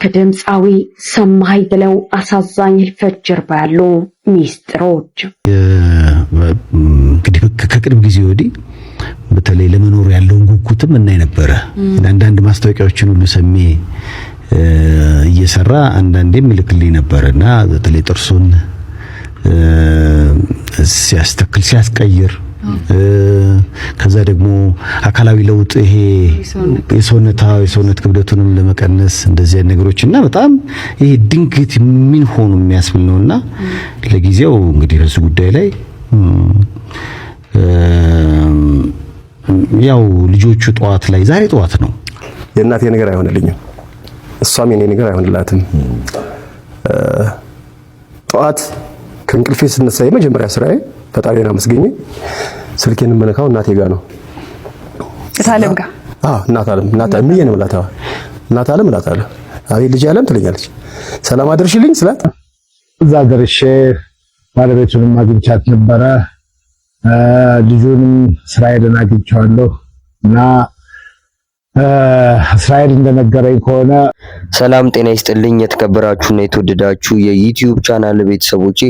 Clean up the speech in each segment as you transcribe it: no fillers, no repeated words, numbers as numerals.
ከድምፃዊ ሰማኸኝ በለው አሳዛኝ ህልፈት ጀርባ ያሉ ሚስጥሮች። እንግዲህ ከቅርብ ጊዜ ወዲህ በተለይ ለመኖር ያለውን ጉጉትም እናይ ነበረ። አንዳንድ ማስታወቂያዎችን ሁሉ ሰሜ እየሰራ አንዳንዴም ይልክልኝ ነበርና በተለይ ጥርሱን ሲያስተክል ሲያስቀይር ከዛ ደግሞ ምን ለውጥ ይሄ የሰውነት ክብደቱንም ለመቀነስ እንደዚህ ነገሮችና በጣም ይሄ ድንገት ምን ሆኖ የሚያስብል ነውና ለጊዜው እንግዲህ በሱ ጉዳይ ላይ ያው ልጆቹ ጧት ላይ ዛሬ ጧት ነው የእናቴ ነገር አይሆንልኝም እሷም የኔ ነገር አይሆንላትም ጧት ከእንቅልፌ ስነሳ የመጀመሪያ ስራዬ ፈጣሪና መስገኘ ስልኬን መነካው እናቴ ጋር ነው ታለም ጋር እናት አለም ምን ብላታ እናት አለም እላታለሁ አቤት ልጅ አለም ትለኛለች ሰላም አድርሽልኝ ስላት እዛ ደርሼ ባለቤቱንም አግኝቻት ነበረ ልጁንም እስራኤልን አግኝቻለሁ እና እስራኤል እንደነገረኝ ከሆነ ሰላም ጤና ይስጥልኝ የተከበራችሁና የተወደዳችሁ የዩቲዩብ ቻናል ቤተሰቦቼ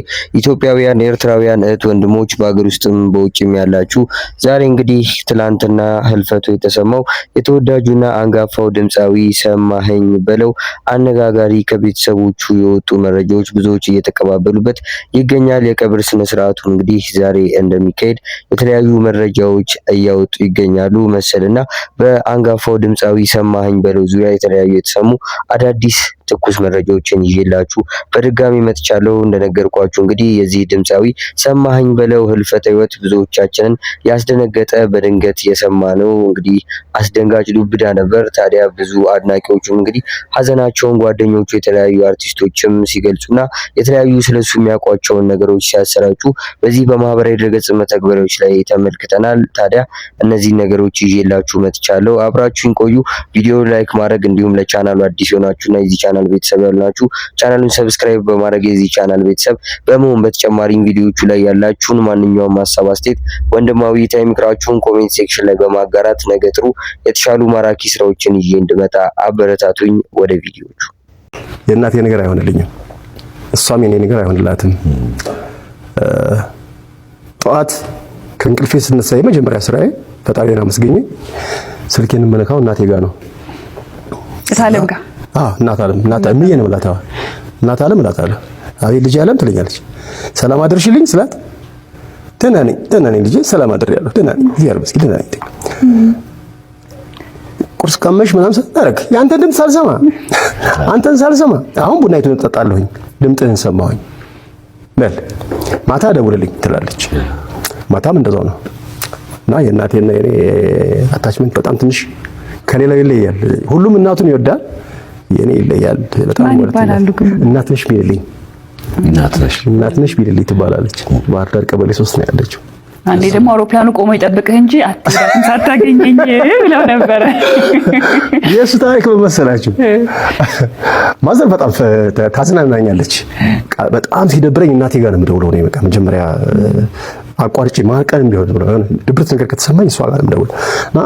ኢትዮጵያውያን ኤርትራውያን እህት ወንድሞች በአገር ውስጥም በውጭም ያላችሁ ዛሬ እንግዲህ ትላንትና ህልፈቱ የተሰማው የተወዳጁና አንጋፋው ድምፃዊ ሰማኸኝ በለው አነጋጋሪ ከቤተሰቦቹ የወጡ መረጃዎች ብዙዎች እየተቀባበሉበት ይገኛል። የቀብር ስነ ስርዓቱ እንግዲህ ዛሬ እንደሚካሄድ የተለያዩ መረጃዎች እያወጡ ይገኛሉ መሰልና በአንጋፋው ድምፃዊ ሰማኸኝ በለው ዙሪያ የተለያዩ የተሰሙ አዳዲስ ትኩስ መረጃዎችን ይዤላችሁ በድጋሚ መጥቻለሁ። እንደነገርኳችሁ እንግዲህ የዚህ ድምፃዊ ሰማኸኝ በለው ህልፈተ ህይወት ብዙዎቻችንን ያስደነገጠ በድንገት የሰማነው እንግዲህ አስደንጋጭ ዱብዳ ነበር። ታዲያ ብዙ አድናቂዎቹም እንግዲህ ሀዘናቸውን ጓደኞቹ የተለያዩ አርቲስቶችም ሲገልጹና የተለያዩ ስለሱ የሚያውቋቸውን ነገሮች ሲያሰራጩ በዚህ በማህበራዊ ድረገጽ መተግበሪያዎች ላይ ተመልክተናል። ታዲያ እነዚህ ነገሮች ይዤላችሁ መጥቻለሁ። አብራችሁን ቆዩ። ቪዲዮ ላይክ ማድረግ እንዲሁም ለቻናሉ አዲስ ሆናችሁና የዚህ ቻናል ቤተሰብ ያላችሁ ቻናሉን ሰብስክራይብ በማድረግ የዚህ ቻናል ቤተሰብ በመሆን በተጨማሪም ቪዲዮዎቹ ላይ ያላችሁን ማንኛውም ሐሳብ አስተያየት ወንድማዊ ታይምክራችሁን ኮሜንት ሴክሽን ላይ በማጋራት ነገ ጥሩ የተሻሉ ማራኪ ስራዎችን ይዤ እንድመጣ አበረታቱኝ። ወደ ቪዲዮዎቹ። የእናቴ ነገር አይሆንልኝም እሷም የኔ ነገር አይሆንላትም ጧት ከእንቅልፌ ስነሳ የመጀመሪያ ስራዬ ፈጣሪና መስገኘ ስልኬን መነካው እናቴ ጋር ነው ታለም ጋር እናት አለም ምን ብላታ እናት አለም እላታለሁ አቤት ልጅ አለም ትለኛለች ሰላም አድርሽልኝ ስላት ደህና ነኝ ልጅ ሰላም አድርያለሁ ደህና ነኝ እግዚአብሔር ይመስገን ደህና ነኝ ቁርስ ቀመሽ ምናምን ሰጣረክ ያንተ ድምጽ ሳልሰማ አንተን ሳልሰማ አሁን ቡና ይተን ተጣጣለሁኝ ድምጥህን ሰማሁኝ በል ማታ ደውልልኝ ትላለች ማታም እንደዛው ነው እና የእናቴና የኔ አታችመንት በጣም ትንሽ ከሌላው ይለያል ሁሉም እናቱን ይወዳል የኔ ይለያል በጣም ማለት እናትነሽ ቢልልኝ እናትነሽ ቢልልኝ ትባላለች ባህር ዳር ቀበሌ 3 ነው ያለችው አንዴ ደግሞ አውሮፕላኑ ቆሞ ይጠብቅህ እንጂ አትዳትም ሳታገኘኝ ብለው ነበር የሱ ታሪክ በመሰላችሁ ማዘር በጣም ታዝናናኛለች በጣም ሲደብረኝ እናቴ ጋር ነው የምደውለው ነው በቃ መጀመሪያ አቋርጬ ማቀንም ቢሆን ድብርት ነገር ከተሰማኝ እሷ ጋር ነው የምደውለው እና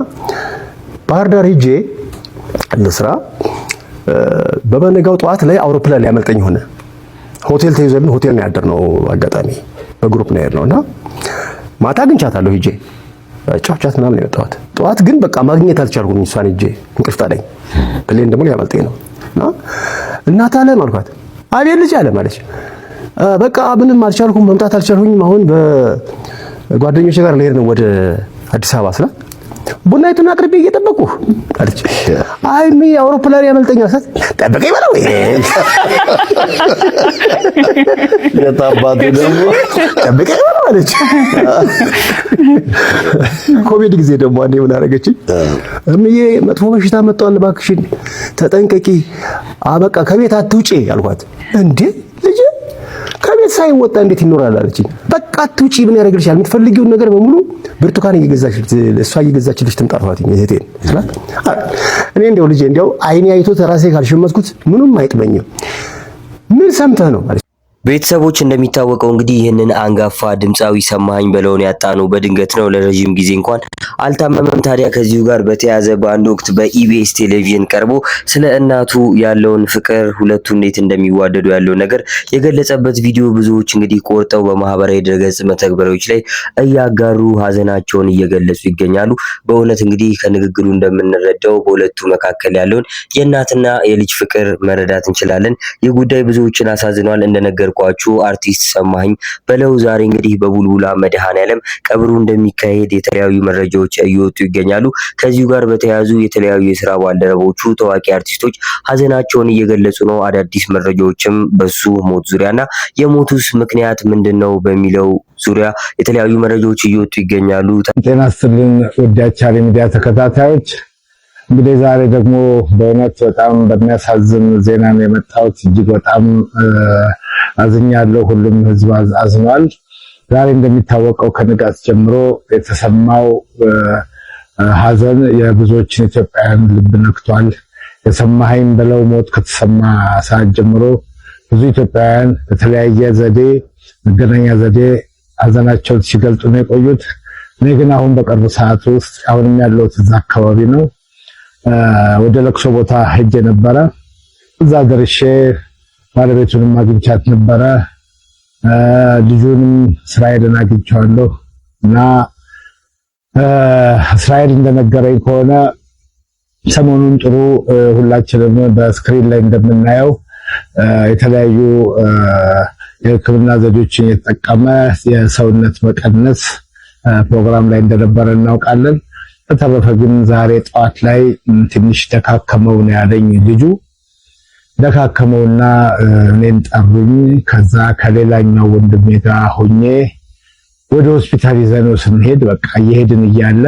ባህር ዳር ሄጄ ለስራ በበነጋው ጧት ላይ አውሮፕላን ሊያመልጠኝ ሆነ ሆቴል ተይዘን ሆቴል ነው ያደርነው አጋጣሚ በግሩፕ ነው ያደርነውና ማታ አግኝቻታለሁ ሄጄ ጫውቻት ምናምን ነው የወጣሁት ጧት ግን በቃ ማግኘት አልቻልኩም እሷን ሄጄ እንቅልፍ ጣለኝ ፕሌን ደግሞ ሊያመልጠኝ ነውና እናት አለም አልኳት አቤት ልጅ አለም አለች በቃ ምንም አልቻልኩም መምጣት አልቻልኩኝም አሁን በጓደኞቼ ጋር ልሄድ ነው ወደ አዲስ አበባ ስላት ቡና ይተና አቅርቤ እየጠበቁ አለች አይ ሚ አውሮፕላን ያመልጠኛል ሰት ጠበቀኝ በለው የታባቱ ደግሞ ጠበቀኝ በለው አለች ኮቪድ ጊዜ ደግሞ አንዴ ምን አደረገችኝ እምዬ መጥፎ በሽታ መጣው እባክሽን ተጠንቀቂ በቃ ከቤት አትውጪ አልኳት እንዴ ልጅ ከቤት ሳይወጣ እንዴት ይኖራል አለችኝ በቃ አትውጪ ምን ያደርግልሻል የምትፈልጊውን ነገር በሙሉ ብርቱካን እሷ እየገዛችልሽ ትምጣፋት እህቴን ስላት እኔ እንደው ልጄ እንደው አይኔ አይቶ ተራሴ ካልሸመትኩት ምንም አይጥመኝም ምን ሰምተህ ነው ማለት ቤተሰቦች እንደሚታወቀው እንግዲህ ይህንን አንጋፋ ድምፃዊ ሰማኸኝ በለውን ያጣነው በድንገት ነው። ለረጅም ጊዜ እንኳን አልታመመም። ታዲያ ከዚሁ ጋር በተያያዘ በአንድ ወቅት በኢቢኤስ ቴሌቪዥን ቀርቦ ስለ እናቱ ያለውን ፍቅር ሁለቱ እንዴት እንደሚዋደዱ ያለው ነገር የገለጸበት ቪዲዮ ብዙዎች እንግዲህ ቆርጠው በማህበራዊ ድረገጽ መተግበሪያዎች ላይ እያጋሩ ሀዘናቸውን እየገለጹ ይገኛሉ። በእውነት እንግዲህ ከንግግሩ እንደምንረዳው በሁለቱ መካከል ያለውን የእናትና የልጅ ፍቅር መረዳት እንችላለን። ይህ ጉዳይ ብዙዎችን አሳዝኗል። እንደነገርኳችሁ አርቲስት ሰማኸኝ በለው ዛሬ እንግዲህ በቡልቡላ መድኃኔዓለም ቀብሩ እንደሚካሄድ የተለያዩ መረጃዎች እየወጡ ይገኛሉ። ከዚሁ ጋር በተያያዙ የተለያዩ የስራ ባልደረቦቹ ታዋቂ አርቲስቶች ሀዘናቸውን እየገለጹ ነው። አዳዲስ መረጃዎችም በሱ ሞት ዙሪያና የሞቱስ ምክንያት ምንድነው በሚለው ዙሪያ የተለያዩ መረጃዎች እየወጡ ይገኛሉ። ጤና ይስጥልን ውድ የቻሌ ሚዲያ ተከታታዮች፣ እንግዲህ ዛሬ ደግሞ በእውነት በጣም በሚያሳዝን ዜና ነው የመጣሁት። እጅግ በጣም አዝኛለሁ። ሁሉም ህዝብ አዝኗል። ዛሬ እንደሚታወቀው ከንጋት ጀምሮ የተሰማው ሀዘን የብዙዎችን ኢትዮጵያውያን ልብ ነክቷል። የሰማኸኝ በለው ሞት ከተሰማ ሰዓት ጀምሮ ብዙ ኢትዮጵያውያን በተለያየ ዘዴ መገናኛ ዘዴ ሀዘናቸውን ሲገልጹ ነው የቆዩት። እኔ ግን አሁን በቅርብ ሰዓት ውስጥ አሁንም ያለሁት እዛ አካባቢ ነው። ወደ ለቅሶ ቦታ ሄጄ ነበረ። እዛ ደርሼ ባለቤቱንም አግኝቻት ነበረ። ልጁንም እስራኤልን አግኝቻለሁ እና እስራኤል እንደነገረኝ ከሆነ ሰሞኑን ጥሩ ሁላችንም በስክሪን ላይ እንደምናየው የተለያዩ የሕክምና ዘዴዎችን የተጠቀመ የሰውነት መቀነስ ፕሮግራም ላይ እንደነበረ እናውቃለን። በተረፈ ግን ዛሬ ጠዋት ላይ ትንሽ ደካከመው ነው ያለኝ ልጁ። ደካከመውና እኔን ጠሩኝ። ከዛ ከሌላኛው ወንድሜ ጋር ሆኜ ወደ ሆስፒታል ይዘነው ስንሄድ በቃ እየሄድን እያለ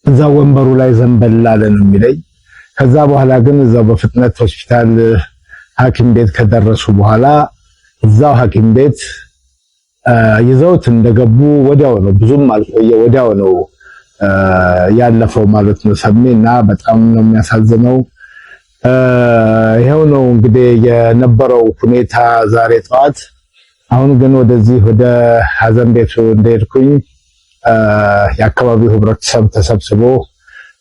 እዛ ወንበሩ ላይ ዘንበል አለ ነው የሚለኝ። ከዛ በኋላ ግን እዛው በፍጥነት ሆስፒታል ሐኪም ቤት ከደረሱ በኋላ እዛው ሐኪም ቤት ይዘውት እንደገቡ ወዲያው ነው፣ ብዙም አልቆየ፣ ወዲያው ነው ያለፈው ማለት ነው ሰሜና። በጣም ነው የሚያሳዝነው። ይሄው ነው እንግዲህ የነበረው ሁኔታ ዛሬ ጠዋት። አሁን ግን ወደዚህ ወደ ሀዘን ቤቱ እንደሄድኩኝ የአካባቢው ህብረተሰብ ተሰብስቦ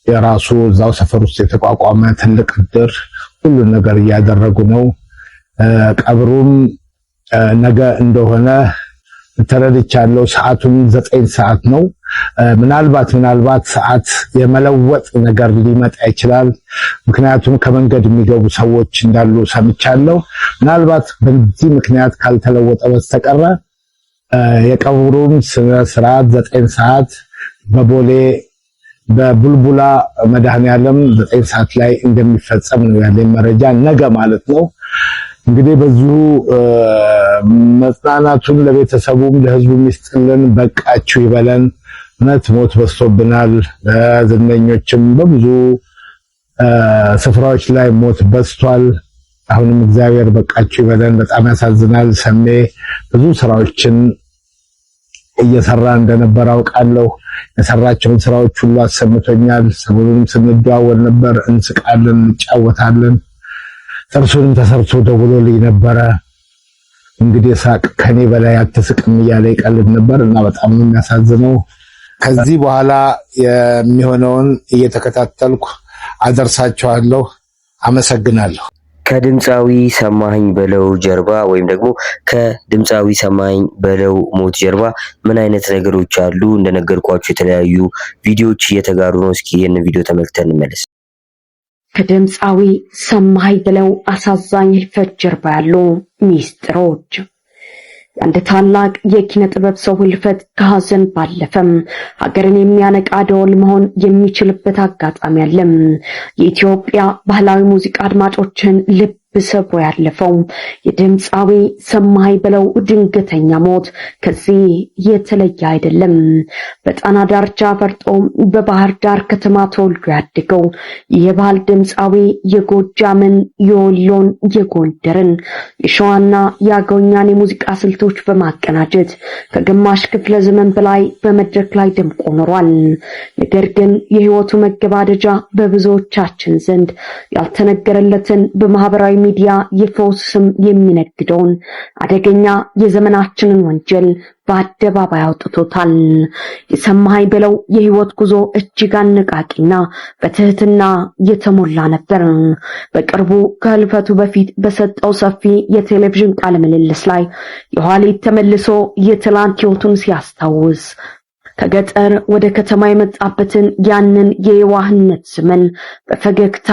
የራሱ እዛው ሰፈር ውስጥ የተቋቋመ ትልቅ እድር ሁሉን ነገር እያደረጉ ነው። ቀብሩም ነገ እንደሆነ ተረድቻለሁ። ሰዓቱም 9 ሰዓት ነው። ምናልባት ሰዓት የመለወጥ ነገር ሊመጣ ይችላል። ምክንያቱም ከመንገድ የሚገቡ ሰዎች እንዳሉ ሰምቻለሁ። ምናልባት በዚህ ምክንያት ካልተለወጠ በስተቀር የቀብሩም ስነ ስርዓት 9 ሰዓት በቦሌ በቡልቡላ መድኃኔዓለም 9 ሰዓት ላይ እንደሚፈጸም ነው ያለኝ መረጃ፣ ነገ ማለት ነው። እንግዲህ በዚሁ መጽናናቱን ለቤተሰቡም ለህዝቡም ይስጥልን፣ በቃችሁ ይበለን። እውነት ሞት በዝቶብናል። ለዝነኞችም በብዙ ስፍራዎች ላይ ሞት በዝቷል። አሁንም እግዚአብሔር በቃችሁ ይበለን። በጣም ያሳዝናል። ሰሜ ብዙ ስራዎችን እየሰራ እንደነበር አውቃለሁ። የሰራቸውን ስራዎች ሁሉ አሰምቶኛል። ሰሞኑንም ስንደዋወል ነበር፣ እንስቃለን፣ እንጫወታለን። ጥርሱንም ተሰርቶ ደውሎልኝ ነበረ። እንግዲህ ሳቅ ከኔ በላይ አትስቅም እያለ ይቀልድ ነበር እና በጣም ነው የሚያሳዝነው። ከዚህ በኋላ የሚሆነውን እየተከታተልኩ አደርሳችኋለሁ። አመሰግናለሁ። ከድምፃዊ ሰማኸኝ በለው ጀርባ ወይም ደግሞ ከድምፃዊ ሰማኸኝ በለው ሞት ጀርባ ምን አይነት ነገሮች አሉ? እንደነገርኳችሁ የተለያዩ ቪዲዮዎች እየተጋሩ ነው። እስኪ ይህንን ቪዲዮ ተመልክተን እንመለስ። ከድምፃዊ ሰማኸኝ በለው አሳዛኝ ህልፈት ጀርባ ያሉ ሚስጥሮች። አንድ ታላቅ የኪነ ጥበብ ሰው ህልፈት ከሀዘን ባለፈም ሀገርን የሚያነቃ ደወል መሆን የሚችልበት አጋጣሚ አለ። የኢትዮጵያ ባህላዊ ሙዚቃ አድማጮችን ልብ ሰብሮ ያለፈው የድምፃዊ ሰማኸኝ በለው ድንገተኛ ሞት ከዚህ የተለየ አይደለም። በጣና ዳርቻ ፈርጦ በባህር ዳር ከተማ ተወልዶ ያደገው የባህል ድምፃዊ የጎጃምን፣ የወሎን፣ የጎንደርን፣ የሸዋና የአገውኛን የሙዚቃ ስልቶች በማቀናጀት ከግማሽ ክፍለ ዘመን በላይ በመድረክ ላይ ደምቆ ኖሯል። ነገር ግን የህይወቱ መገባደጃ በብዙዎቻችን ዘንድ ያልተነገረለትን በማህበራዊ ሚዲያ የፈውስ ስም የሚነግደውን አደገኛ የዘመናችንን ወንጀል በአደባባይ አውጥቶታል። የሰማኸኝ በለው የህይወት ጉዞ እጅግ አነቃቂና በትህትና የተሞላ ነበር። በቅርቡ ከህልፈቱ በፊት በሰጠው ሰፊ የቴሌቪዥን ቃለ ምልልስ ላይ የኋሊት ተመልሶ የትላንት ህይወቱን ሲያስታውስ ከገጠር ወደ ከተማ የመጣበትን ያንን የዋህነት ዘመን በፈገግታ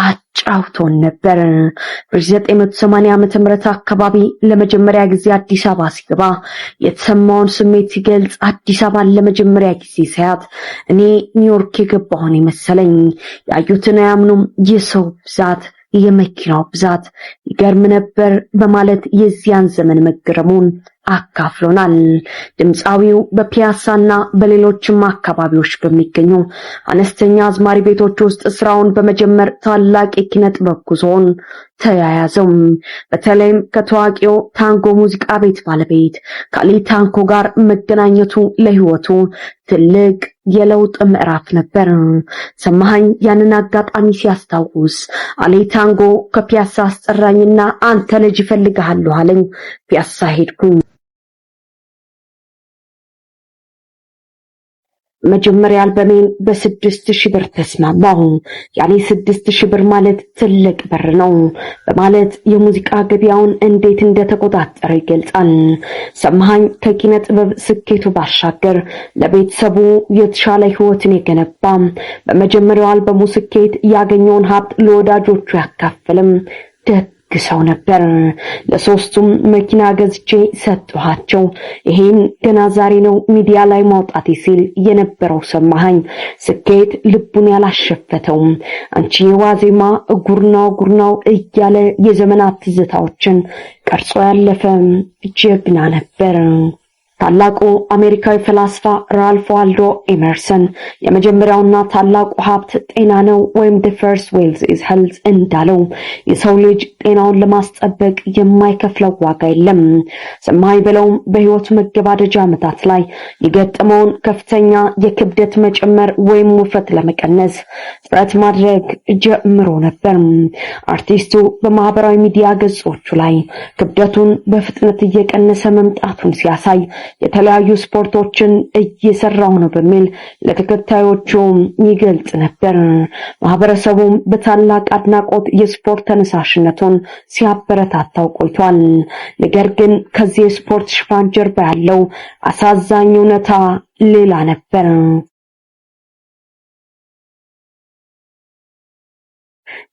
አጫውቶን ነበር። በ1980 ዓመተ ምህረት አካባቢ ለመጀመሪያ ጊዜ አዲስ አበባ ሲገባ የተሰማውን ስሜት ሲገልጽ አዲስ አበባን ለመጀመሪያ ጊዜ ሳያት እኔ ኒውዮርክ የገባሁን መሰለኝ። ያዩትን አያምኑም፣ የሰው ብዛት፣ የመኪናው ብዛት ይገርም ነበር በማለት የዚያን ዘመን መገረሙን አካፍሎናል። ድምጻዊው በፒያሳና በሌሎችም አካባቢዎች በሚገኙ አነስተኛ አዝማሪ ቤቶች ውስጥ ስራውን በመጀመር ታላቅ የኪነ ጥበብ ጉዞን ተያያዘው። በተለይም ከታዋቂው ታንጎ ሙዚቃ ቤት ባለቤት ካሊ ታንኮ ጋር መገናኘቱ ለህይወቱ ትልቅ የለውጥ ምዕራፍ ነበር። ሰማኸኝ ያንን አጋጣሚ ሲያስታውስ አሊ ታንጎ ከፒያሳ አስጠራኝና አንተ ልጅ እፈልግሃለሁ አለኝ። ፒያሳ ሄድኩኝ። መጀመሪያ አልበሜን በ6000 ብር ተስማማሁ። ያኔ 6000 ብር ማለት ትልቅ ብር ነው በማለት የሙዚቃ ገበያውን እንዴት እንደተቆጣጠረ ይገልጻል። ሰማኸኝ ከኪነ ጥበብ ስኬቱ ባሻገር ለቤተሰቡ የተሻለ ህይወትን የገነባ በመጀመሪያው አልበሙ ስኬት ያገኘውን ሀብት ለወዳጆቹ ያካፈለም ሰው ነበር። ለሶስቱም መኪና ገዝቼ ሰጥኋቸው። ይሄን ገና ዛሬ ነው ሚዲያ ላይ ማውጣት ሲል የነበረው ሰማኸኝ ስኬት ልቡን ያላሸፈተው አንቺ ዋዜማ ጉርናው እያለ የዘመናት ትዝታዎችን ቀርጾ ያለፈ ጀግና ነበር። ታላቁ አሜሪካዊ ፈላስፋ ራልፍ ዋልዶ ኤመርሰን የመጀመሪያውና ታላቁ ሀብት ጤና ነው ወይም the first wealth is health እንዳለው የሰው ልጅ ጤናውን ለማስጠበቅ የማይከፍለው ዋጋ የለም። ሰማኸኝ በለውም በህይወት መገባደጃ ዓመታት ላይ የገጠመውን ከፍተኛ የክብደት መጨመር ወይም ውፍረት ለመቀነስ ጥረት ማድረግ ጀምሮ ነበር። አርቲስቱ በማህበራዊ ሚዲያ ገጾቹ ላይ ክብደቱን በፍጥነት እየቀነሰ መምጣቱን ሲያሳይ የተለያዩ ስፖርቶችን እየሰራው ነው በሚል ለተከታዮቹ ይገልጽ ነበር። ማህበረሰቡም በታላቅ አድናቆት የስፖርት ተነሳሽነቱን ሲያበረታታው ቆይቷል። ነገር ግን ከዚህ የስፖርት ሽፋን ጀርባ ያለው አሳዛኝ እውነታ ሌላ ነበር።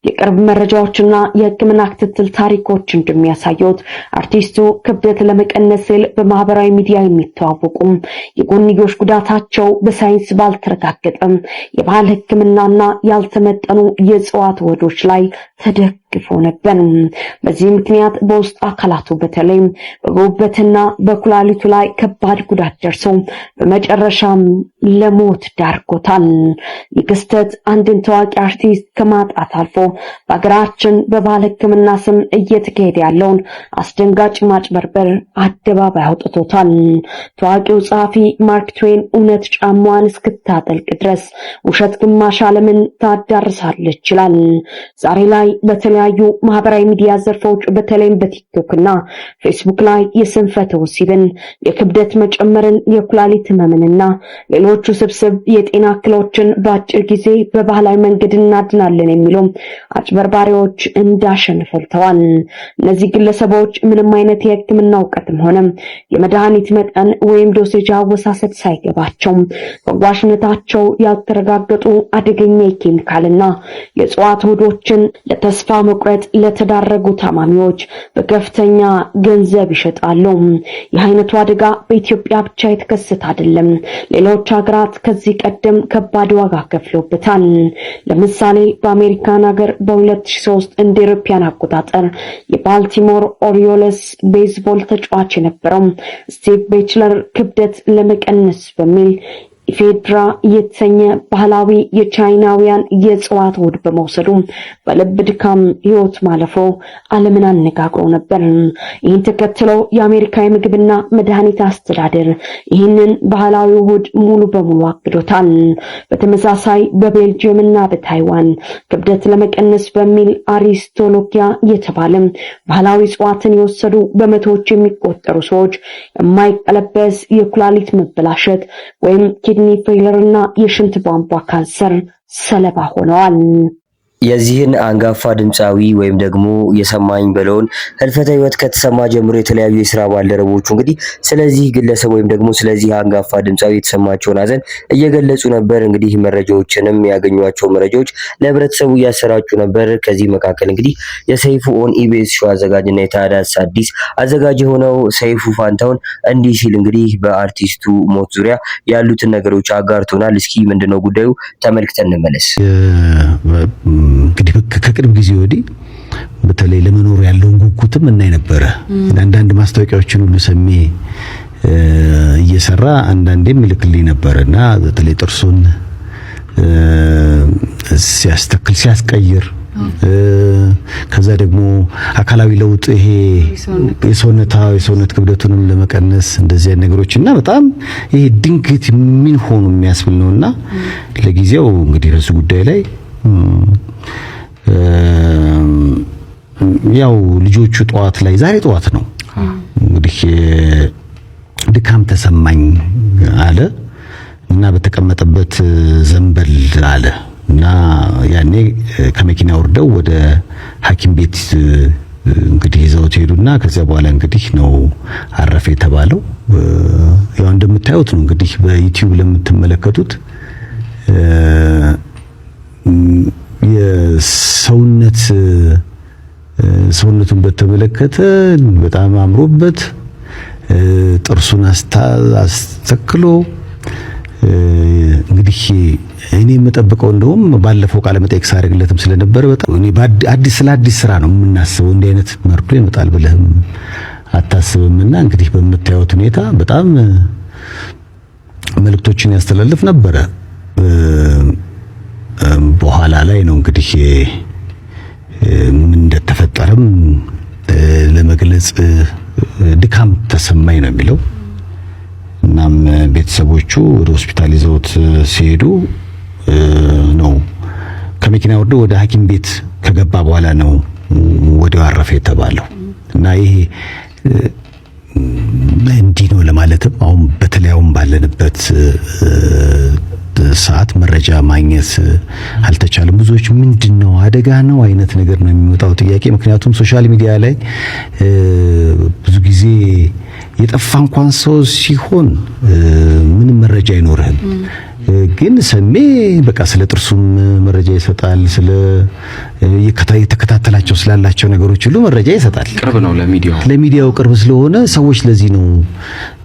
የቅርብ መረጃዎችና የሕክምና ክትትል ታሪኮች እንደሚያሳዩት አርቲስቱ ክብደት ለመቀነስ ሲል በማህበራዊ ሚዲያ የሚተዋወቁ የጎንዮሽ ጉዳታቸው በሳይንስ ባልተረጋገጠም የባህል ሕክምናና ያልተመጠኑ የእጽዋት ውህዶች ላይ ተደግፎ ነበር። በዚህ ምክንያት በውስጥ አካላቱ በተለይ በጉበትና በኩላሊቱ ላይ ከባድ ጉዳት ደርሶ በመጨረሻም ለሞት ዳርጎታል። የክስተት አንድን ታዋቂ አርቲስት ከማጣት አልፎ በአገራችን በባህል ሕክምና ስም እየተካሄደ ያለውን አስደንጋጭ ማጭበርበር አደባባይ አውጥቶታል። ታዋቂው ጸሐፊ ማርክ ትዌን እውነት ጫማዋን እስክታጠልቅ ድረስ ውሸት ግማሽ ዓለምን ታዳርሳለች ይላል። ዛሬ ላይ በተለያዩ ማህበራዊ ሚዲያ ዘርፎች በተለይም በቲክቶክና ፌስቡክ ላይ የስንፈተ ወሲብን፣ የክብደት መጨመርን፣ የኩላሊት ህመምንና ሌሎች ውስብስብ የጤና እክሎችን በአጭር ጊዜ በባህላዊ መንገድ እናድናለን የሚሉ አጭበርባሪዎች እንዳሸንፈልተዋል። እነዚህ ግለሰቦች ምንም አይነት የሕክምና ዕውቀትም ሆነ የመድኃኒት መጠን ወይም ዶሴጅ አወሳሰድ ሳይገባቸው በዋሽነታቸው ያልተረጋገጡ አደገኛ የኬሚካልና የእጽዋት ውህዶችን ለተስፋ መቁረጥ ለተዳረጉ ታማሚዎች በከፍተኛ ገንዘብ ይሸጣሉ። ይህ አይነቱ አደጋ በኢትዮጵያ ብቻ የተከሰተ አይደለም። ሌሎች ሀገራት ከዚህ ቀደም ከባድ ዋጋ ከፍለውበታል። ለምሳሌ በአሜሪካን ሀገር በ2003 እንደ አውሮፓውያን አቆጣጠር የባልቲሞር ኦሪዮልስ ቤዝቦል ተጫዋች የነበረው ስቲቭ ቤችለር ክብደት ለመቀነስ በሚል ኢፌድራ የተሰኘ ባህላዊ የቻይናውያን የእጽዋት ውህድ በመውሰዱ በልብ ድካም ህይወት ማለፉ ዓለምን አነጋግሮ ነበር። ይህን ተከትሎ የአሜሪካ የምግብና መድኃኒት አስተዳደር ይህንን ባህላዊ ውህድ ሙሉ በሙሉ አግዶታል። በተመሳሳይ በቤልጂየምና በታይዋን ክብደት ለመቀነስ በሚል አሪስቶሎኪያ የተባለ ባህላዊ እጽዋትን የወሰዱ በመቶዎች የሚቆጠሩ ሰዎች የማይቀለበስ የኩላሊት መበላሸት ወይም ኪድኒ ፌለርና የሽንት ቧንቧ ካንሰር ሰለባ ሆነዋል። የዚህን አንጋፋ ድምፃዊ ወይም ደግሞ የሰማኝ በለውን ህልፈተ ህይወት ከተሰማ ጀምሮ የተለያዩ የሥራ ባልደረቦቹ እንግዲህ ስለዚህ ግለሰብ ወይም ደግሞ ስለዚህ አንጋፋ ድምፃዊ የተሰማቸውን ሐዘን እየገለጹ ነበር። እንግዲህ መረጃዎችንም ያገኟቸው መረጃዎች ለህብረተሰቡ እያሰራጩ ነበር። ከዚህ መካከል እንግዲህ የሰይፉ ኦን ኢቢኤስ ሾው አዘጋጅና የታዳስ አዲስ አዘጋጅ የሆነው ሰይፉ ፋንታሁን እንዲህ ሲል እንግዲህ በአርቲስቱ ሞት ዙሪያ ያሉትን ነገሮች አጋርቶናል። እስኪ ምንድነው ጉዳዩ ተመልክተን እንመለስ። እንግዲህ ከቅርብ ጊዜ ወዲህ በተለይ ለመኖር ያለውን ጉጉትም እናይ ነበረ። አንዳንድ ማስታወቂያዎችን ሁሉ ሰሜ እየሰራ አንዳንዴም ይልክልኝ ነበርና በተለይ ጥርሱን ሲያስተክል ሲያስቀይር ከዛ ደግሞ አካላዊ ለውጥ ይሄ የሰውነት ክብደቱንም ለመቀነስ እንደዚህ አይነት ነገሮችና በጣም ይሄ ድንገት ምን ሆኖ የሚያስብል ነውና ለጊዜው እንግዲህ በሱ ጉዳይ ላይ ያው ልጆቹ ጠዋት ላይ ዛሬ ጠዋት ነው እንግዲህ ድካም ተሰማኝ አለ እና በተቀመጠበት ዘንበል አለ እና ያኔ ከመኪና ወርደው ወደ ሐኪም ቤት እንግዲህ ይዘውት ሄዱና ከዚያ በኋላ እንግዲህ ነው አረፈ የተባለው። ያው እንደምታዩት ነው እንግዲህ በዩቲዩብ ለምትመለከቱት ሰውነቱን በተመለከተ በጣም አምሮበት ጥርሱን አስተክሎ እንግዲህ እኔ የምጠብቀው እንደውም ባለፈው ቃለ መጠይቅ ሳደርግለትም ስለነበረ በጣም እኔ አዲስ ስራ ነው የምናስበው እንዲህ አይነት መርዶ ይመጣል ብለህም አታስብምና እንግዲህ በምታዩት ሁኔታ በጣም መልእክቶችን ያስተላልፍ ነበረ። በኋላ ላይ ነው እንግዲህ ምን እንደተፈጠረም ለመግለጽ ድካም ተሰማኝ ነው የሚለው። እናም ቤተሰቦቹ ወደ ሆስፒታል ይዘውት ሲሄዱ ነው ከመኪና ወርዶ ወደ ሐኪም ቤት ከገባ በኋላ ነው ወዲያው አረፈ የተባለው እና ይሄ እንዲህ ነው ለማለትም አሁን በተለያውም ባለንበት ሰዓት መረጃ ማግኘት አልተቻለም። ብዙዎች ምንድነው አደጋ ነው አይነት ነገር ነው የሚወጣው ጥያቄ። ምክንያቱም ሶሻል ሚዲያ ላይ ብዙ ጊዜ የጠፋ እንኳን ሰው ሲሆን ምንም መረጃ አይኖርህም። ግን ሰሜ በቃ ስለ ጥርሱም መረጃ ይሰጣል፣ ስለ የተከታተላቸው ስላላቸው ነገሮች ሁሉ መረጃ ይሰጣል። ቅርብ ነው ለሚዲያው ቅርብ ስለሆነ ሰዎች ለዚህ ነው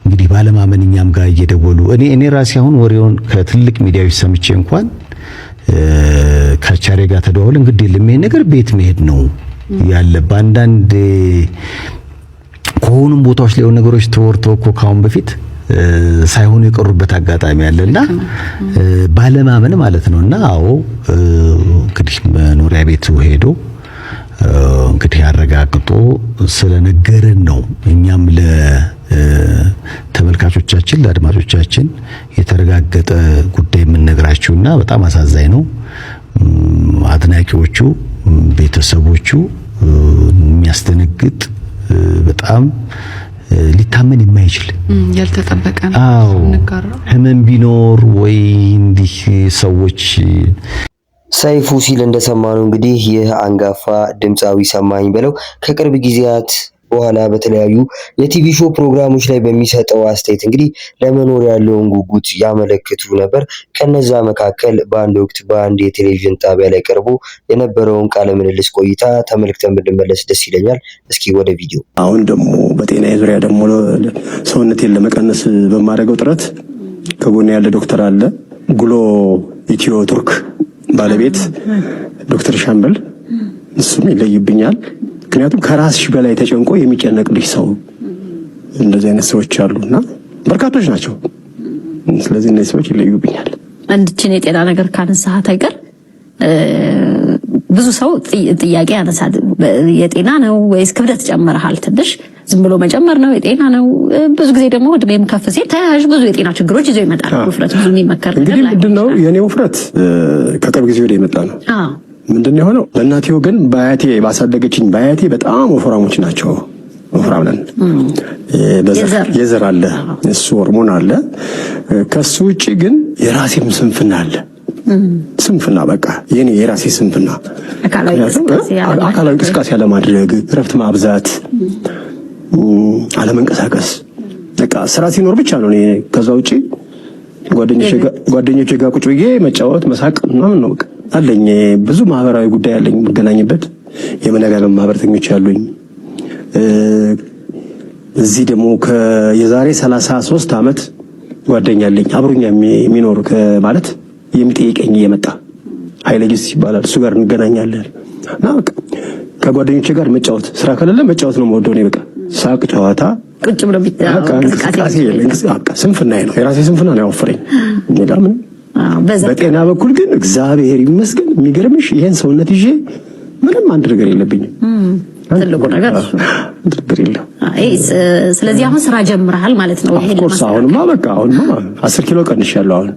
እንግዲህ ባለማመን እኛም ጋር እየደወሉ እኔ ራሴ አሁን ወሬውን ከትልቅ ሚዲያዎች ሰምቼ እንኳን ከቻሬ ጋር ተደዋውለን እንግዲህ ለምን ነገር ቤት መሄድ ነው ያለ በአንዳንድ ከሆኑም ቦታዎች ላይ ነገሮች ተወርተው እኮ ካሁን በፊት ሳይሆኑ የቀሩበት አጋጣሚ አለና ባለማመን ማለት ነውና አዎ እንግዲህ መኖሪያ ቤቱ ሄዶ እንግዲህ አረጋግጦ ስለነገረን ነው እኛም ለተመልካቾቻችን ለአድማጮቻችን የተረጋገጠ ጉዳይ የምንነግራችሁና በጣም አሳዛኝ ነው። አድናቂዎቹ ቤተሰቦቹ የሚያስደነግጥ በጣም ሊታመን የማይችል ያልተጠበቀ ነው። ህመም ቢኖር ወይ እንዲህ ሰዎች ሰይፉ ሲል እንደሰማነው እንግዲህ ይህ አንጋፋ ድምፃዊ ሰማኝ በለው ከቅርብ ጊዜያት በኋላ በተለያዩ የቲቪ ሾው ፕሮግራሞች ላይ በሚሰጠው አስተያየት እንግዲህ ለመኖር ያለውን ጉጉት ያመለክቱ ነበር። ከነዛ መካከል በአንድ ወቅት በአንድ የቴሌቪዥን ጣቢያ ላይ ቀርቦ የነበረውን ቃለ ምልልስ ቆይታ ተመልክተን ብንመለስ ደስ ይለኛል። እስኪ ወደ ቪዲዮ። አሁን ደግሞ በጤና ዙሪያ ደግሞ ሰውነቴን ለመቀነስ በማደርገው ጥረት ከጎን ያለ ዶክተር አለ ጉሎ ኢትዮ ቱርክ ባለቤት ዶክተር ሻምበል እሱም ይለይብኛል። ምክንያቱም ከራስሽ በላይ ተጨንቆ የሚጨነቅልሽ ሰው እንደዚህ አይነት ሰዎች አሉና በርካቶች ናቸው። ስለዚህ እነዚህ ሰዎች ይለዩብኛል። አንድችን የጤና ነገር ካነሳሃት አይቀር ብዙ ሰው ጥያቄ ያነሳል። የጤና ነው ወይስ ክብደት ጨምረሃል? ትንሽ ዝም ብሎ መጨመር ነው የጤና ነው? ብዙ ጊዜ ደግሞ እድሜም ከፍ ሲል ተያያዥ ብዙ የጤና ችግሮች ይዘው ይመጣል። ውፍረት ብዙ የሚመከር ነገር እንግዲህ ምንድነው የኔ ውፍረት ከቅርብ ጊዜ ወዲህ የመጣ ነው። ምንድነው የሆነው? በእናቴ ወገን በአያቴ ባሳደገችኝ በአያቴ በጣም ወፍራሞች ናቸው። ወፍራም ነን። የዘር አለ፣ እሱ ሆርሞን አለ። ከሱ ውጪ ግን የራሴም ስንፍና አለ። ስንፍና በቃ የኔ የራሴ ስንፍና፣ አካላዊ እንቅስቃሴ አለማድረግ፣ እረፍት ማብዛት፣ አለመንቀሳቀስ፣ በቃ ስራ ሲኖር ብቻ ነው። እኔ ከዛ ውጪ ጓደኞቼ ጋር ቁጭ ብዬ መጫወት መሳቅ ምናምን ነው በቃ አለኝ። ብዙ ማህበራዊ ጉዳይ አለኝ የምገናኝበት፣ የመነጋገር ማህበረተኞች አሉኝ። እዚህ ደግሞ የዛሬ 33 ዓመት ጓደኛ አለኝ አብሮኛ የሚኖር ማለት የሚጠይቀኝ እየመጣ ኃይለ ጊዮርጊስ ይባላል። እሱ ጋር እንገናኛለን እና በቃ ከጓደኞቼ ጋር መጫወት፣ ስራ ከሌለ መጫወት ነው የምወደው። እኔ በቃ ሳቅ፣ ጨዋታ፣ ቁጭ ብሎ እንቅስቃሴ በቃ ስንፍናዬ ነው፣ የራሴ ስንፍና ነው ያወፈረኝ። ምን በጤና በኩል ግን እግዚአብሔር ይመስገን የሚገርምሽ ይሄን ሰውነት ይዤ ምንም አንድ ነገር የለብኝም። ትልቁ ነገር እሱ ነገር የለም። ስለዚህ አሁን ስራ ጀምረሃል ማለት ነው? ይሄን ኮርስ አሁንማ በቃ 10 ኪሎ ቀንሻለሁ። አሁን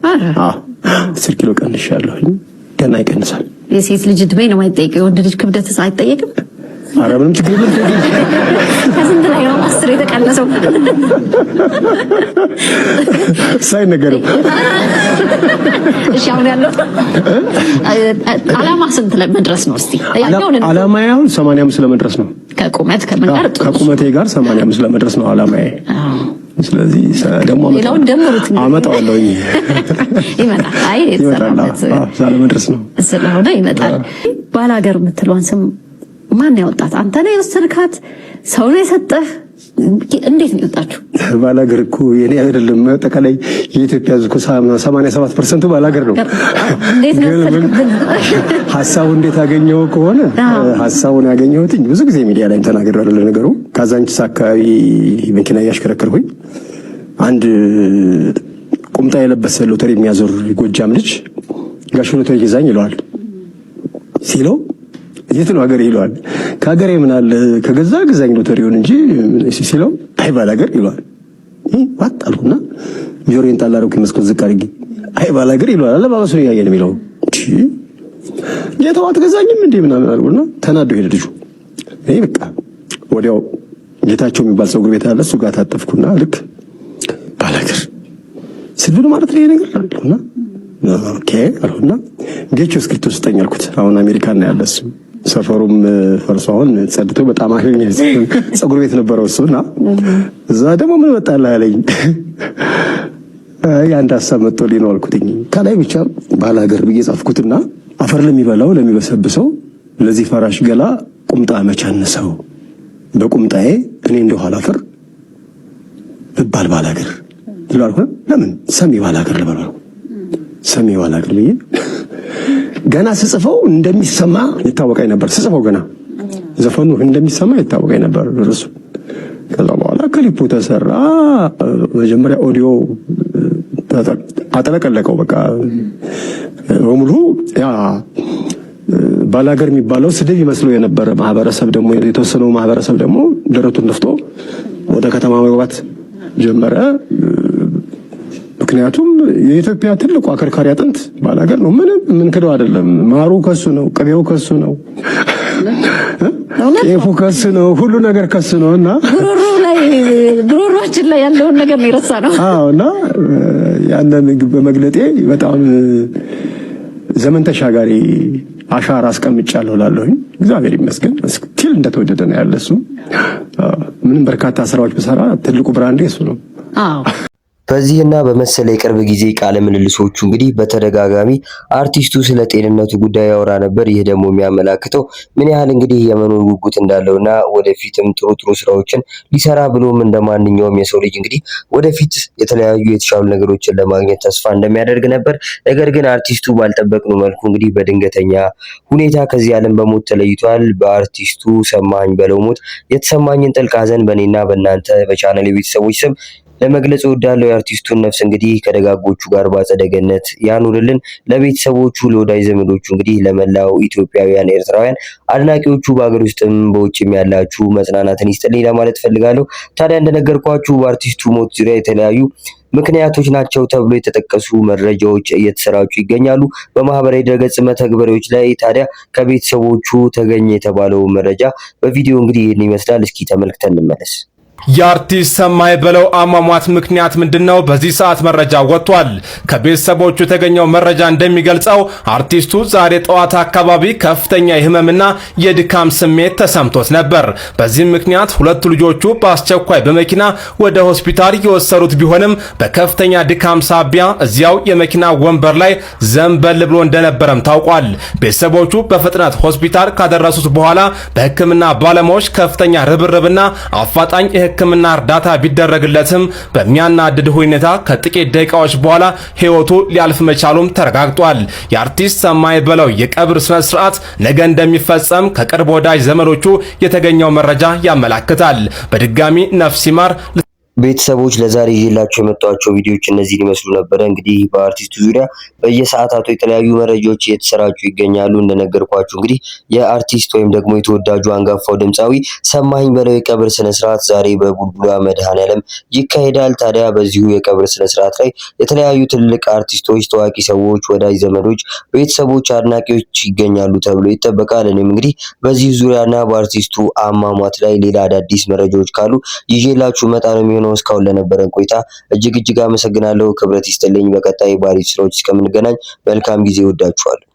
10 ኪሎ ቀንሻለሁ። ገና ይቀንሳል። የሴት ልጅ እድሜ ነው የማይጠይቀው፣ የወንድ ልጅ ክብደት አይጠየቅም? ኧረ ምንም ችግር የለም። ከስንት ላይ ነው 10 የተቀነሰው? ሳይነገረው። እሺ አሁን ያለው አላማ ስንት ላይ መድረስ ነው? እስቲ አላማዬ አሁን 85 ለመድረስ ነው። ከቁመት ከቁመቴ ጋር 85 ለመድረስ ነው አላማዬ። ስለዚህ ደግሞ ሌላውን ደምሩት አመጣዋለሁ። ይመጣል። አይ የተሰራበት ለመድረስ ነው ስለሆነ ይመጣል። ባላገር የምትለውን ስም ማን ያወጣት? አንተ ነህ የወሰድካት? ሰው ነው የሰጠህ? እንዴት ነው የወጣችሁ? ባላገር እኮ የኔ አይደለም። አጠቃላይ የኢትዮጵያ ሕዝብ እኮ 87% ባላገር ነው። እንዴት ነው ሐሳቡ እንዴት አገኘው ከሆነ ሐሳቡን ያገኘሁት ብዙ ጊዜ ሚዲያ ላይ ተናግሬያለሁ። ለነገሩ ካዛንቺስ አካባቢ መኪና እያሽከረከርኩኝ አንድ ቁምጣ የለበሰ ሎተሪ የሚያዞር ጎጃም ልጅ ጋሽ ሎተሪ ይዛኝ ይለዋል። ሲለው የት ነው ሀገር ይለዋል። ከሀገሬ ምን አለ ከገዛ ግዛኝ ሎተሪውን እንጂ ሲለው አይ ባላገር ይለዋል። ዋት አልኩና ጆሮዬን ጣል አደረኩኝ መስኮት ዝቅ አድርጌ አይ ባላገር ይለዋል። አለባበሱን እያየን የሚለው ጌታው አትገዛኝም እንዴ ምናምን አልኩና ተናዶ ሄደ ልጁ። እኔ በቃ ወዲያው ጌታቸው የሚባል ፀጉር ቤት አለ፣ እሱ ጋር ታጠፍኩና ልክ ባላገር ስልብን ማለት ነው ነገር አልኩና ኦኬ አልኩና ጌቾ እስክሪብቶ ስጠኝ አልኩት። አሁን አሜሪካን ነው ያለው እሱ። ሰፈሩም ፈርሶ አሁን ጸድቶ በጣም አገኘ ፀጉር ቤት ነበረው እሱና እዛ ደግሞ ምን መጣልህ አለኝ። አንድ ሀሳብ መጥቶልኝ ነው አልኩትኝ። ከላይ ብቻ ባላገር ብዬ ጻፍኩትና አፈር ለሚበላው ለሚበሰብሰው ለዚህ ፈራሽ ገላ ቁምጣ መቻነሰው በቁምጣዬ እኔ እንደው አላፈር ብባል ባላገር ይላልኩ። ለምን ሰሚ ባላገር ልበለው ሰሚ ባላገር ብዬ ገና ስጽፈው እንደሚሰማ ይታወቀኝ ነበር። ስጽፈው ገና ዘፈኑ እንደሚሰማ ይታወቀኝ ነበር እርሱ። ከዛ በኋላ ክሊፑ ተሰራ። መጀመሪያ ኦዲዮ አጠለቀለቀው በቃ በሙሉ ያ ባላገር የሚባለው ስድብ ይመስለው የነበረ ማህበረሰብ ደግሞ የተወሰነው ማህበረሰብ ደግሞ ደረቱን ነፍቶ ወደ ከተማ መግባት ጀመረ። ምክንያቱም የኢትዮጵያ ትልቁ አከርካሪ አጥንት ባላገር ነው። ምንም የምንክደው አይደለም። ማሩ ከሱ ነው፣ ቅቤው ከሱ ነው፣ ጤፉ ከሱ ነው፣ ሁሉ ነገር ከሱ ነውና ጉሮሮችን ላይ ያለውን ነገር ነው የረሳነው። አዎና ያንን በመግለጤ በጣም ዘመን ተሻጋሪ አሻራ አስቀምጫለሁ እላለሁኝ። እግዚአብሔር ይመስገን ስቲል እንደተወደደ ነው ያለ እሱ። ምንም በርካታ ስራዎች በሰራ ትልቁ ብራንዴ እሱ ነው። አዎ በዚህና በመሰለ የቅርብ ጊዜ ቃለ ምልልሶቹ እንግዲህ በተደጋጋሚ አርቲስቱ ስለ ጤንነቱ ጉዳይ ያወራ ነበር። ይህ ደግሞ የሚያመላክተው ምን ያህል እንግዲህ የመኖር ጉጉት እንዳለውና ወደፊትም ጥሩ ጥሩ ስራዎችን ሊሰራ ብሎም እንደማንኛውም የሰው ልጅ እንግዲህ ወደፊት የተለያዩ የተሻሉ ነገሮችን ለማግኘት ተስፋ እንደሚያደርግ ነበር። ነገር ግን አርቲስቱ ባልጠበቅነው መልኩ እንግዲህ በድንገተኛ ሁኔታ ከዚህ ዓለም በሞት ተለይቷል። በአርቲስቱ ሰማኸኝ በለው ሞት የተሰማኝን ጥልቅ ሐዘን በእኔና በእናንተ በቻናል የቤተሰቦች ስም ለመግለጽ እወዳለሁ። የአርቲስቱን ነፍስ እንግዲህ ከደጋጎቹ ጋር በአጸደ ገነት ያኑርልን። ለቤተሰቦቹ፣ ለወዳጅ ዘመዶቹ እንግዲህ ለመላው ኢትዮጵያውያን ኤርትራውያን አድናቂዎቹ በአገር ውስጥም በውጭም ያላችሁ መጽናናትን ይስጥልኝ ለማለት ፈልጋለሁ። ታዲያ እንደነገርኳችሁ በአርቲስቱ ሞት ዙሪያ የተለያዩ ምክንያቶች ናቸው ተብሎ የተጠቀሱ መረጃዎች እየተሰራጩ ይገኛሉ በማህበራዊ ድረገጽ መተግበሪያዎች ላይ። ታዲያ ከቤተሰቦቹ ተገኘ የተባለው መረጃ በቪዲዮ እንግዲህ ይህን ይመስላል። እስኪ ተመልክተን እንመለስ። የአርቲስት ሰማይ በለው አሟሟት ምክንያት ምንድነው? በዚህ ሰዓት መረጃ ወጥቷል። ከቤተሰቦቹ የተገኘው መረጃ እንደሚገልጸው አርቲስቱ ዛሬ ጠዋት አካባቢ ከፍተኛ የህመምና የድካም ስሜት ተሰምቶት ነበር። በዚህም ምክንያት ሁለቱ ልጆቹ በአስቸኳይ በመኪና ወደ ሆስፒታል የወሰዱት ቢሆንም በከፍተኛ ድካም ሳቢያ እዚያው የመኪና ወንበር ላይ ዘንበል ብሎ እንደነበረም ታውቋል። ቤተሰቦቹ በፍጥነት ሆስፒታል ካደረሱት በኋላ በሕክምና ባለሙያዎች ከፍተኛ ርብርብና አፋጣኝ የሕክምና እርዳታ ቢደረግለትም በሚያናድድ ሁኔታ ከጥቂት ደቂቃዎች በኋላ ህይወቱ ሊያልፍ መቻሉም ተረጋግጧል። የአርቲስት ሰማይ በለው የቀብር ስነ ስርዓት ነገ እንደሚፈጸም ከቅርብ ወዳጅ ዘመዶቹ የተገኘው መረጃ ያመለክታል። በድጋሚ ነፍስ ይማር። ቤተሰቦች ለዛሬ ይዤላችሁ የመጣኋቸው ቪዲዮዎች እነዚህ ሊመስሉ ነበር። እንግዲህ በአርቲስቱ ዙሪያ በየሰዓታቱ የተለያዩ መረጃዎች እየተሰራጩ ይገኛሉ። እንደነገርኳችሁ እንግዲህ የአርቲስት ወይም ደግሞ የተወዳጁ አንጋፋው ድምፃዊ ሰማኸኝ በለው የቀብር ስነ ስርዓት ዛሬ በቡልቡላ መድኃኔዓለም ይካሄዳል። ታዲያ በዚሁ የቀብር ስነ ስርዓት ላይ የተለያዩ ትልቅ አርቲስቶች፣ ታዋቂ ሰዎች፣ ወዳጅ ዘመዶች፣ ቤተሰቦች፣ አድናቂዎች ይገኛሉ ተብሎ ይጠበቃል። እኔም እንግዲህ በዚህ ዙሪያና በአርቲስቱ አሟሟት ላይ ሌላ አዳዲስ መረጃዎች ካሉ ይዤላችሁ መጣ ነው የሚሆነው። እስካሁን ለነበረን ቆይታ እጅግ አመሰግናለሁ። ክብረት ይስጥልኝ። በቀጣይ ባሪፍ ስራዎች እስከምንገናኝ መልካም ጊዜ። ወዳችኋለሁ።